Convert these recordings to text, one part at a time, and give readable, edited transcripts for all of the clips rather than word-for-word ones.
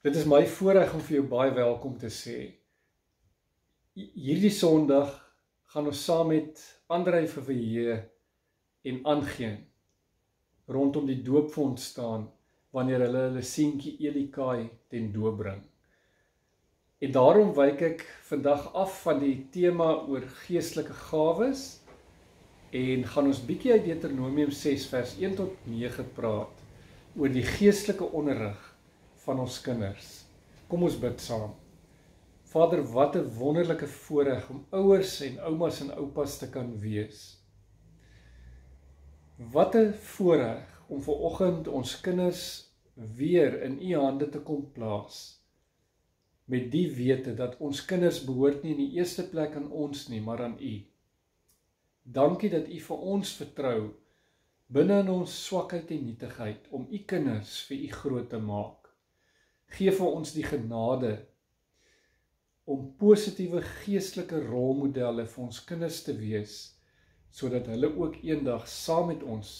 Dit is my voorreg om vir jou baie welkom te sê. Hierdie Sondag gaan ons saam met Andrei Verveer en Aangeen rondom die doopfonds staan wanneer hulle seentjie Elikai ten doop bring. En daarom wyk ek vandag af van die tema oor geestelike gawes en gaan ons bietjie uit Deuteronomium 6 vers 1 tot 9 praat oor die geestelike onderrig van ons kinders. Kom ons bid saam. Vader, wat 'n wonderlike voorreg om ouers en oumas en oupas te kan wees. Wat 'n voorreg om vanoggend ons kinders weer in U hande te kom plaas. Met die wete dat ons kinders behoort nie in die eerste plek aan ons nie, maar aan U. Dankie dat U vir ons vertrou binne in ons swakheid en nietigheid om U kinders vir U groot te maak. Geef vir ons die genade om positiewe geestelike rolmodelle vir ons kinders te wees, sodat hulle ook eendag saam met ons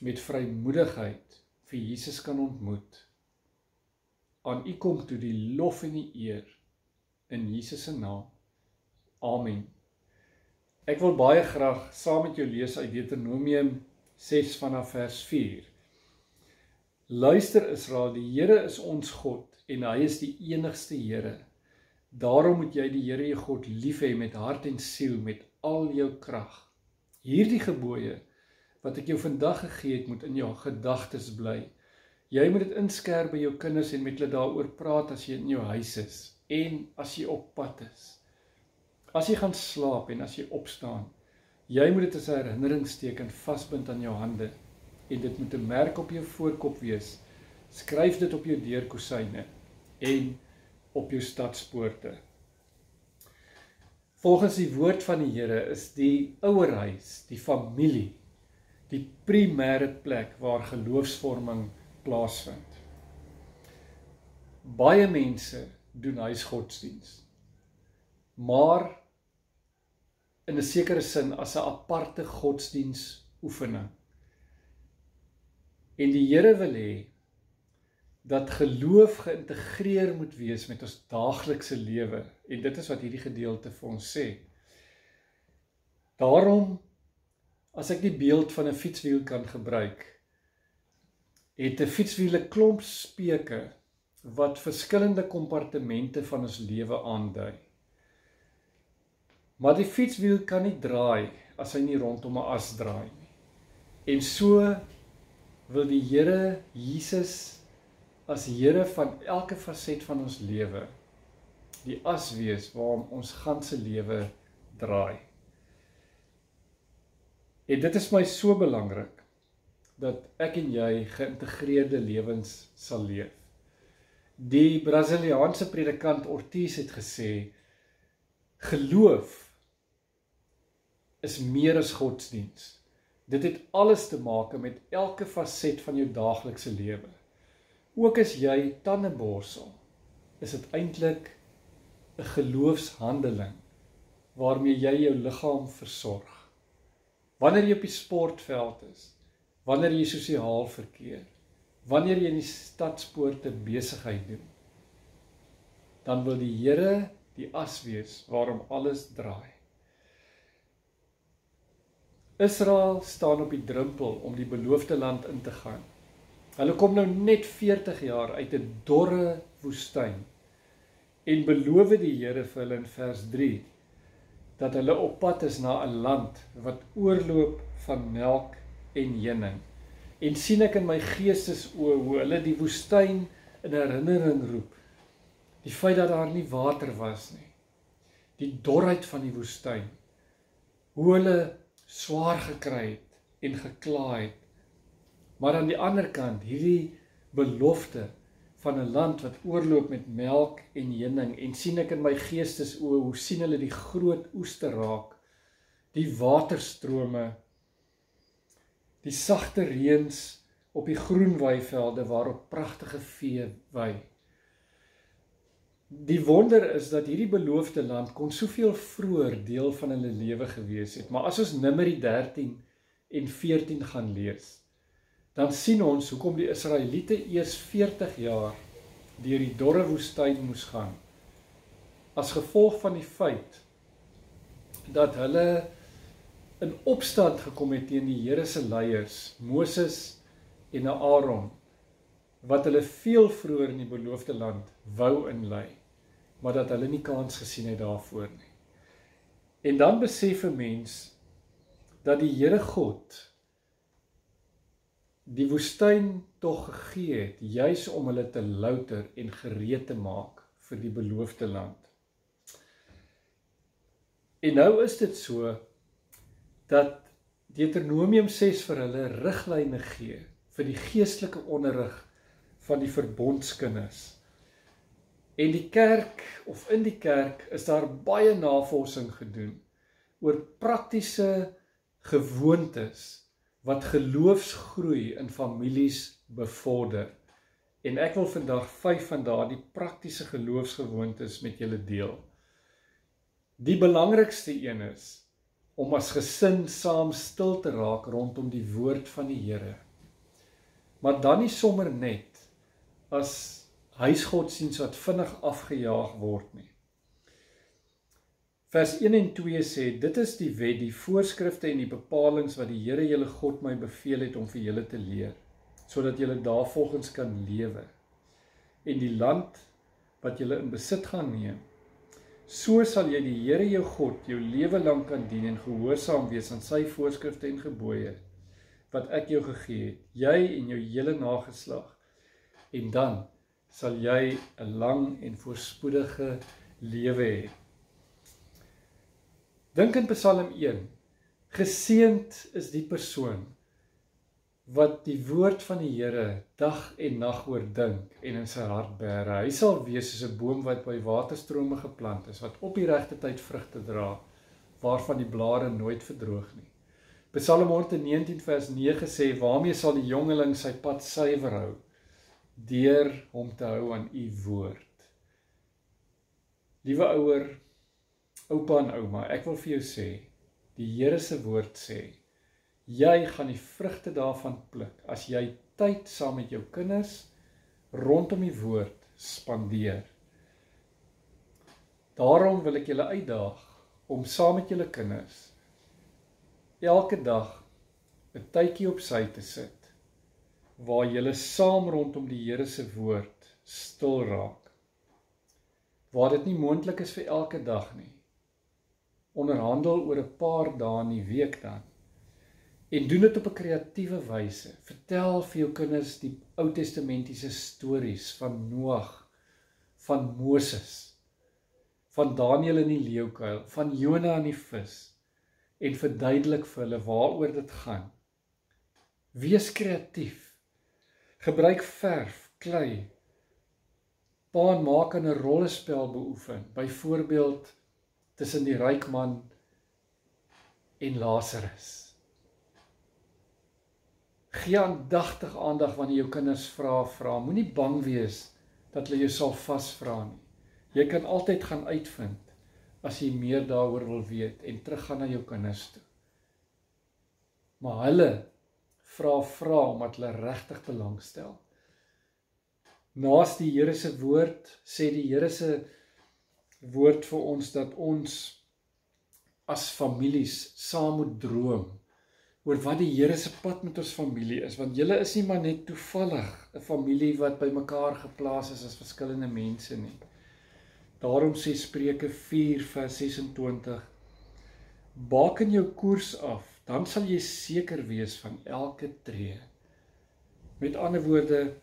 met vrymoedigheid vir Jesus kan ontmoet. Aan U kom toe die lof en die eer in Jesus se naam. Amen. Ek wil baie graag saam met jou lees uit Deuteronomium 6 vanaf vers 4. Luister Israel, die Here is ons God en hy is die enigste Here. Daarom moet jy die Here jou God lief hê met hart en siel, met al jou krag. Hierdie gebooie wat ek jou vandag gegee het, moet in jou gedagtes bly. Jy moet dit inskerp by jou kinders en met hulle daaroor praat as jy in jou huis is en as jy op pad is. As jy gaan slaap en as jy opstaan, jy moet dit as 'n herinneringsteken vasbind aan jou hande en dit moet 'n merk op jou voorkop wees. Skryf dit op jou deurkosyne en op jou stadspoorte. Volgens die woord van die Here is die ouerhuis, die familie, die primêre plek waar geloofsvorming plaasvind. Baie mense doen huisgodsdiens, maar in 'n sekere sin as 'n aparte godsdiensoefening. En die Here wil hê dat geloof geïntegreer moet wees met ons daaglikse lewe, en dit is wat hierdie gedeelte vir ons sê. Daarom, as ek die beeld van 'n fietswiel kan gebruik, het 'n fietswiel 'n klomp speke wat verskillende kompartemente van ons lewe aandui. Maar die fietswiel kan nie draai as hy nie rondom 'n as draai nie. En so wil die Here Jesus as Here van elke faset van ons lewe die as wees waarom ons ganse lewe draai. En dit is my so belangrik dat ek en jy geïntegreerde lewens sal leef. Die Braziliaanse predikant Ortiz het gesê, geloof is meer as godsdiens. Dit het alles te maak met elke faset van jou daaglikse lewe. Ook as jy tandeborsel, is dit eintlik 'n geloofshandeling waarmee jy jou liggaam versorg. Wanneer jy op die sportveld is, wanneer jy sosiaal verkeer, wanneer jy in die stadspoorte besigheid doen, dan wil die Here die as wees waarom alles draai. Israel staan op die drempel om die beloofde land in te gaan. Hulle kom nou net 40 jaar uit 'n dorre woestyn en beloof die Here vir hulle in vers 3 dat hulle op pad is na 'n land wat oorloop van melk en honing. En sien ek in my geestesoë hoe hulle die woestyn in herinnering roep. Die feit dat daar nie water was nie. Die dorheid van die woestyn. Hoe hulle swaar gekry het en gekla het. Maar aan die ander kant, hierdie belofte van 'n land wat oorloop met melk en honing, en sien ek in my geestesoë, hoe sien hulle die groot oeste raak, die waterstrome, die sagte reëns op die groen weivelde waarop pragtige vee wei. Die wonder is dat hierdie beloofde land kon soveel vroeër deel van hulle lewe gewees het, maar as ons Numeri 13 en 14 gaan lees, dan sien ons hoekom die Israeliete eers 40 jaar deur die dorre woestyn moes gaan, as gevolg van die feit dat hulle in opstand gekom het teen die Here se leiers, Moses en Aaron, wat hulle veel vroeër in die beloofde land wou inlei, maar dat hulle nie kans gesien het daarvoor nie. En dan besef 'n mens dat die Here God die woestyn tog gegee het, juis om hulle te louter en gereed te maak vir die beloofde land. En nou is dit so, dat Deuteronomium 6 vir hulle riglyne gee, vir die geestelike onderrig van die verbondskinders. En die kerk, of in die kerk, is daar baie navorsing gedoen, oor praktiese gewoontes, wat geloofsgroei in families bevorder. En ek wil vandag 5 van daardie praktiese geloofsgewoontes met julle deel. Die belangrikste een is, om as gesin saam stil te raak rondom die woord van die Here. Maar dan nie sommer net, as huisgodsdiens wat vinnig afgejaag word nie. Vers 1 en 2 sê, dit is die wet, die voorskrifte en die bepalings wat die Here julle God my beveel het om vir julle te leer, sodat julle daarvolgens kan lewe. En die land wat julle in besit gaan neem, so sal jy die Here jou God jou lewe lang kan dien en gehoorsaam wees aan sy voorskrifte en gebooie, wat ek jou gegee het, jy en jou hele nageslag, en dan sal jy 'n lang en voorspoedige lewe hê. Dink in Psalm 1, geseënd is die persoon wat die woord van die Here dag en nag oordink en in sy hart bære. Hy sal wees soos 'n boom wat by waterstrome geplant is, wat op die regte tyd vrugte dra, waarvan die blare nooit verdroog nie. Psalm 119 vers 9 sê, waarmee sal die jongeling sy pad suiwer hou? Deur hom te hou aan u woord. Liewe ouer, oupa en ouma, ek wil vir jou sê, die Here se woord sê, jy gaan die vrugte daarvan pluk, as jy tyd saam met jou kinders, rondom die woord, spandeer. Daarom wil ek julle uitdaag, om saam met julle kinders, elke dag, 'n tydjie op sy te sit, waar julle saam rondom die Here se woord, stil raak. Waar dit nie moontlik is vir elke dag nie, onderhandel oor 'n paar dae in die week dan, en doen dit op 'n kreatiewe wyse. Vertel vir jou kinders die Ou Testamentiese stories van Noag, van Moses, van Daniël in die leeukuil, van Jona in die vis, en verduidelik vir hulle waaroor dit gaan. Wees kreatief, gebruik verf, klei, pa en ma kan 'n rollespel beoefen, byvoorbeeld tussen die ryk man en Lazarus. Gee aandagtig aandag wanneer jou kinders vra, moenie bang wees dat hulle jou sal vasvra nie. Jy kan altyd gaan uitvind, as jy meer daaroor wil weet, en teruggaan na jou kinders toe. Maar hulle vra omdat hulle regtig belangstel. Naas die Here se woord, sê die Here se woord vir ons, dat ons as families saam moet droom, oor wat die Here se pad met ons familie is, want julle is nie maar net toevallig 'n familie wat by mekaar geplaas is as verskillende mense nie. Daarom sê Spreuke 4 vers 26, baken jou koers af, dan sal jy seker wees van elke tree. Met ander woorde,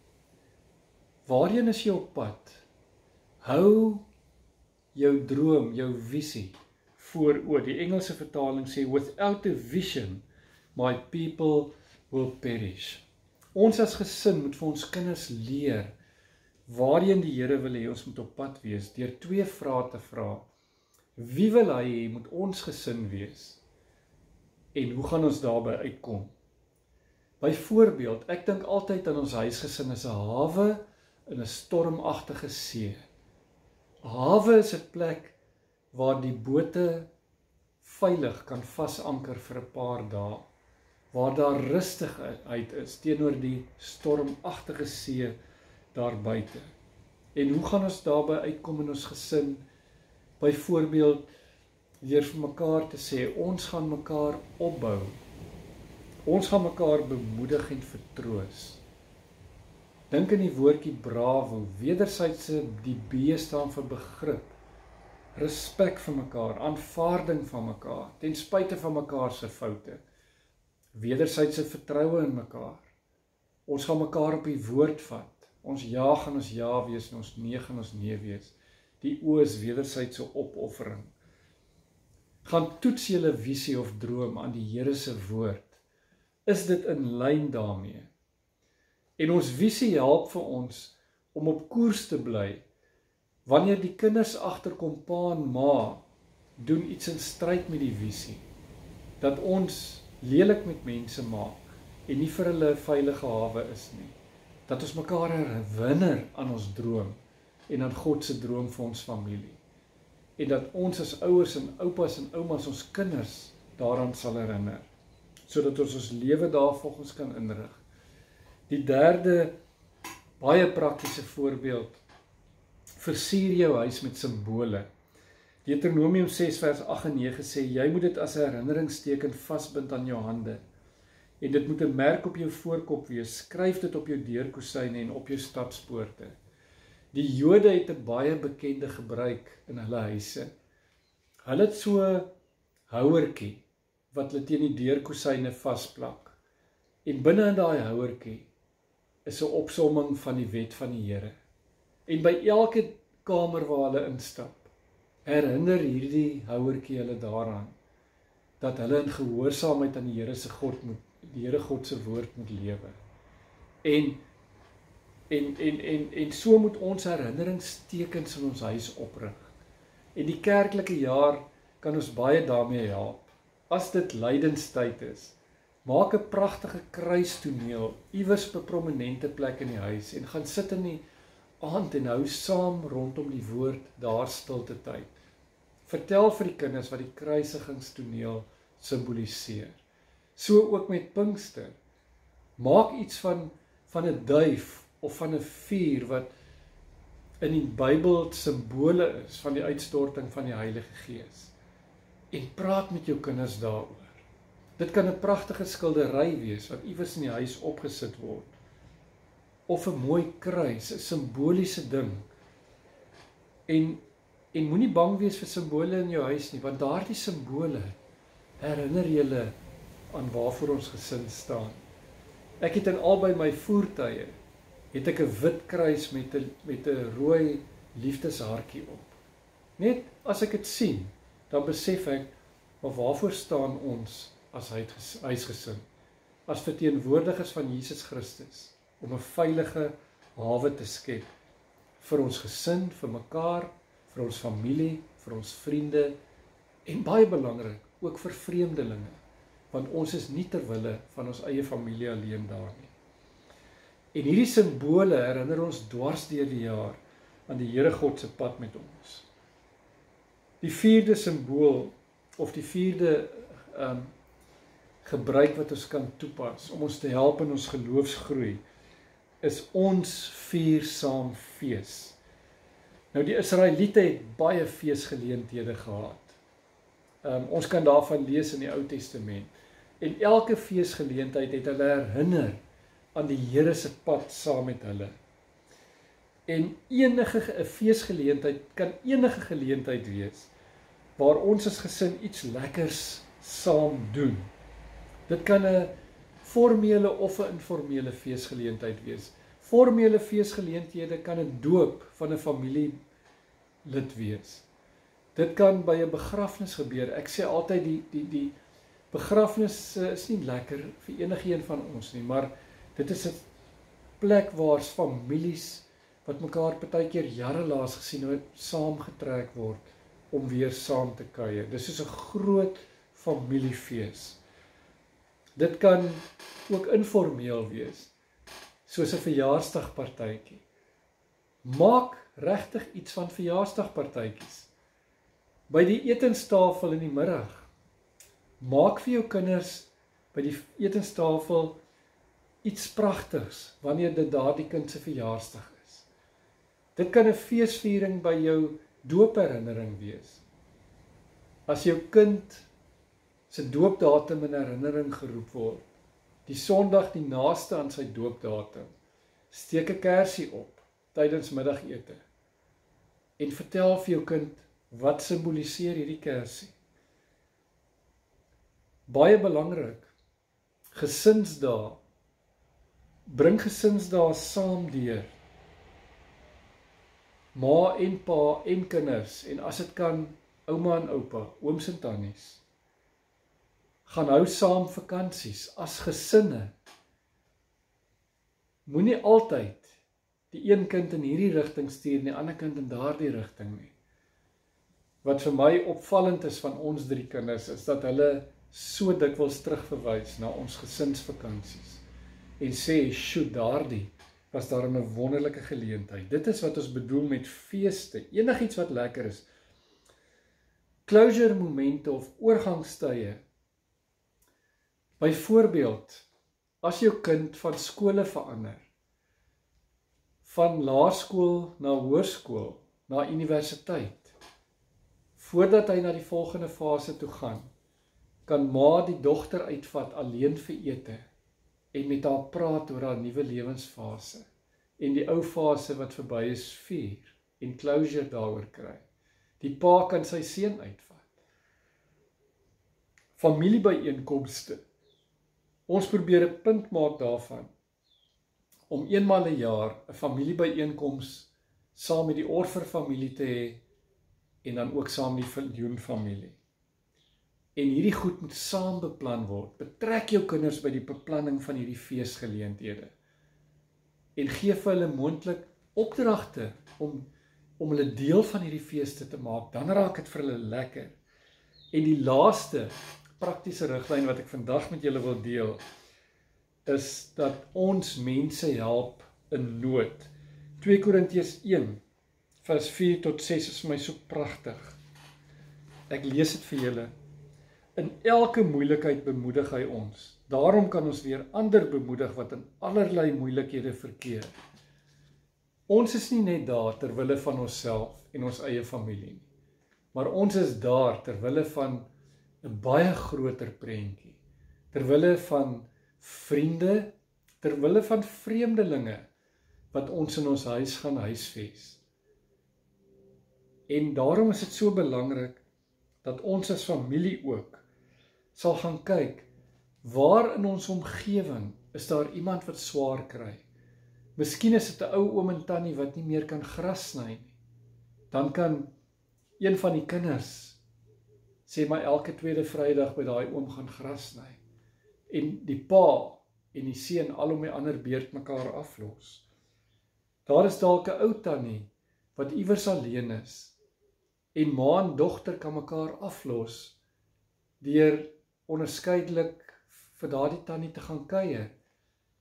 waarheen is jy op pad? Hou jou droom, jou visie voor oë. Die Engelse vertaling sê, without a vision, my people will perish. Ons as gesin moet vir ons kinders leer waarheen die Here wil hê ons moet op pad wees, deur 2 vrae te vra. Wie wil hy hê moet ons gesin wees? En hoe gaan ons daarby uitkom? Byvoorbeeld, ek dink altyd aan ons huisgesin as 'n hawe in 'n stormagtige see. 'n Hawe is 'n plek waar die bote veilig kan vasanker vir 'n paar dae, waar daar rustigheid is teenoor die stormagtige see daar buite. En hoe gaan ons daarby uitkom in ons gesin? Byvoorbeeld, deur vir mekaar te sê, ons gaan mekaar opbou. Ons gaan mekaar bemoedig en vertroos. Dink in die woordjie bravo, wederwysige, die B staan vir begrip, respek vir mekaar, aanvaarding van mekaar, ten spyte van mekaar se foute, wederwysige vertroue in mekaar. Ons gaan mekaar op die woord vat. Ons ja gaan ons ja wees en ons nee gaan ons nee wees. Die O is wederwysige opoffering. Gaan toets julle visie of droom aan die Here se woord. Is dit in lyn daarmee? En ons visie help vir ons om op koers te bly. Wanneer die kinders agterkom pa en ma doen iets in stryd met die visie, dat ons lelik met mense maak en nie vir hulle 'n veilige hawe is nie. Dat ons mekaar herinner aan ons droom en aan God se droom vir ons familie. En dat ons as ouers en oupas en oumas ons kinders daaraan sal herinner, sodat ons ons lewe daarvolgens kan inrig. Die derde baie praktiese voorbeeld, versier jou huis met simbole. Deuteronomium 6 vers 8 en 9 sê, jy moet dit as 'n herinneringsteken vasbind aan jou hande. En dit moet 'n merk op jou voorkop wees, skryf dit op jou deurkosyne en op jou stadspoorte. Die Jode het 'n baie bekende gebruik in hulle huise. Hulle het so 'n houertjie wat hulle teen die deurkosyne vasplak. En binne in daai houertjie is 'n opsomming van die wet van die Here. En by elke kamer waar hulle instap, herinner hierdie houertjie hulle daaraan dat hulle in gehoorsaamheid aan die Here se die Here God se woord moet lewe. En so moet ons herinneringstekens in ons huis oprig. En die kerklike jaar kan ons baie daarmee help. As dit lydenstyd is, maak 'n pragtige kruistoneel iewers op 'n prominente plek in die huis en gaan sit in die aand en hou saam rondom die woord daar stilte tyd. Vertel vir die kinders wat die kruisigingstoneel simboliseer. So ook met Pinkster. Maak iets van 'n duif of van 'n vuur wat in die Bybel simbole is van die uitstorting van die Heilige Gees. En praat met jou kinders daaroor. Dit kan 'n pragtige skildery wees wat iewers in die huis opgesit word. Of 'n mooi kruis, 'n simboliese ding. En moenie bang wees vir simbole in jou huis nie, want daardie simbole herinner julle aan waarvoor ons gesin staan. Ek het in albei my voertuie het ek 'n wit kruis met 'n rooi liefdeshartjie op. Net as ek dit sien, dan besef ek, maar waarvoor staan ons as huisgesin, as verteenwoordigers van Jesus Christus, om 'n veilige hawe te skep vir ons gesin, vir mekaar, vir ons familie, vir ons vriende en baie belangrik, ook vir vreemdelinge, want ons is nie ter wille van ons eie familie alleen daar nie. En hierdie simbole herinner ons dwars deur die jaar aan die Here God se pad met ons. Die vierde simbool of die vierde gebruik wat ons kan toepas om ons te help in ons geloofsgroei is ons vier saam fees. Nou die Israeliete het baie feesgeleenthede gehad. Ons kan daarvan lees in die Ou Testament. En elke feesgeleentheid het hulle herinner aan die Here se pad saam met hulle. En enige feesgeleentheid kan enige geleentheid wees waar ons as gesin iets lekkers saam doen. Dit kan 'n formele of 'n informele feesgeleentheid wees. Formele feesgeleenthede kan 'n doop van 'n familielid wees. Dit kan by 'n begrafnis gebeur. Ek sê altyd die begrafnis is nie lekker vir enigiemand van ons nie, maar dit is 'n plek waar families wat mekaar partykeer jare laas gesien het, saamgetrek word om weer saam te kuier. Dis soos 'n groot familiefees. Dit kan ook informeel wees, soos 'n verjaarsdagpartytjie. Maak regtig iets van verjaarsdagpartytjies. By die etenstafel in die middag, maak vir jou kinders by die etenstafel iets pragtigs wanneer dit daardie kind se verjaarsdag is. Dit kan 'n feesviering by jou doopherinnering wees. As jou kind se doopdatum in herinnering geroep word, die Sondag die naaste aan sy doopdatum, steek 'n kersie op tydens middagete en vertel vir jou kind wat simboliseer hierdie kersie. Baie belangrik, gesinsdae, bring gesinsdae saam deur. Ma en pa en kinders, en as dit kan, ouma en oupa, ooms en tannies, gaan hou saam vakansies as gesinne. Moenie altyd die een kind in hierdie rigting stuur en die ander kind in daardie rigting nie. Wat vir my opvallend is van ons 3 kinders, is dat hulle so dikwels terugverwys na ons gesinsvakansies en sê, "Sjoe, daardie was daar 'n wonderlike geleentheid." Dit is wat ons bedoel met feeste, enigiets wat lekker is. Closure momente of oorgangstye. Byvoorbeeld, as jou kind van skole verander, van laerskool na hoërskool, na universiteit, voordat hy na die volgende fase toe gaan, kan ma die dogter uitvat alleen vir ete en met haar praat oor haar nuwe lewensfase en die ou fase wat verby is vier en closure daaroor kry. Die pa kan sy seun uitvat. Familiebyeenkomste. Ons probeer 'n punt maak daarvan om eenmaal 'n jaar 'n familiebyeenkoms saam met die Orfer familie te hê en dan ook saam met die Viljoen familie. En hierdie goed moet saam beplan word. Betrek jou kinders by die beplanning van hierdie feesgeleenthede. En gee vir hulle moontlik opdragte om hulle deel van hierdie feeste te maak. Dan raak dit vir hulle lekker. En die laaste praktiese riglyn wat ek vandag met julle wil deel, is dat ons mense help in nood. 2 Korintiërs 1 vers 4 tot 6 is vir my so pragtig. Ek lees dit vir julle. In elke moeilikheid bemoedig hy ons. Daarom kan ons weer ander bemoedig wat in allerlei moeilikhede verkeer. Ons is nie net daar ter wille van onsself en ons eie familie nie, maar ons is daar ter wille van 'n baie groter prentjie, ter wille van vriende, ter wille van vreemdelinge wat ons in ons huis gaan huisves. En daarom is dit so belangrik dat ons as familie ook sal gaan kyk, waar in ons omgewing is daar iemand wat swaar kry. Miskien is dit 'n ou oom en tannie wat nie meer kan gras sny nie. Dan kan een van die kinders sê maar elke tweede Vrydag by daai oom gaan gras sny. En die pa en die seun al om die ander beurt mekaar aflos. Daar is dalk 'n ou tannie wat iewers alleen is en ma en dogter kan mekaar aflos deur onderskeidelik vir daardie tannie te gaan kuier,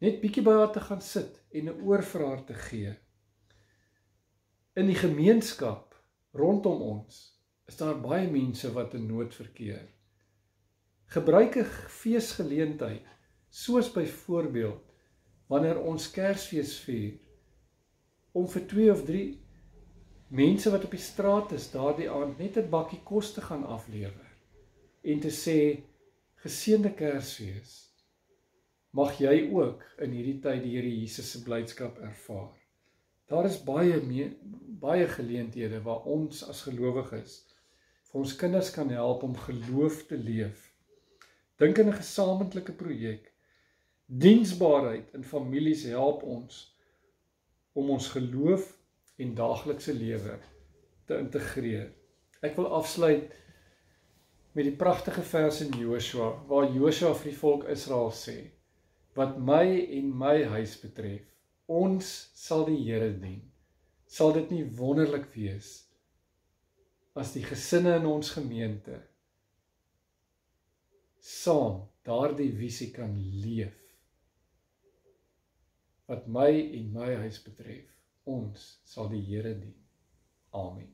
net bietjie by haar te gaan sit en 'n oor vir haar te gee. In die gemeenskap rondom ons is daar baie mense wat in nood verkeer. Gebruik 'n feesgeleentheid, soos byvoorbeeld wanneer ons Kersfees vier, om vir 2 of 3 mense wat op die straat is daardie aand net 'n bakkie kos te gaan aflewer en te sê, geseënde Kersfees, mag jy ook in hierdie tyd die Here Jesus se blydskap ervaar. Daar is baie geleenthede waar ons as gelowiges vir ons kinders kan help om geloof te leef. Dink in 'n gesamentlike projek. Diensbaarheid in families help ons om ons geloof en daaglikse lewe te integreer. Ek wil afsluit met die pragtige vers in Josua, waar Josua vir die volk Israel sê, wat my en my huis betref, ons sal die Here dien. Sal dit nie wonderlik wees as die gesinne in ons gemeente saam daardie visie kan leef? Wat my en my huis betref, ons sal die Here dien. Amen.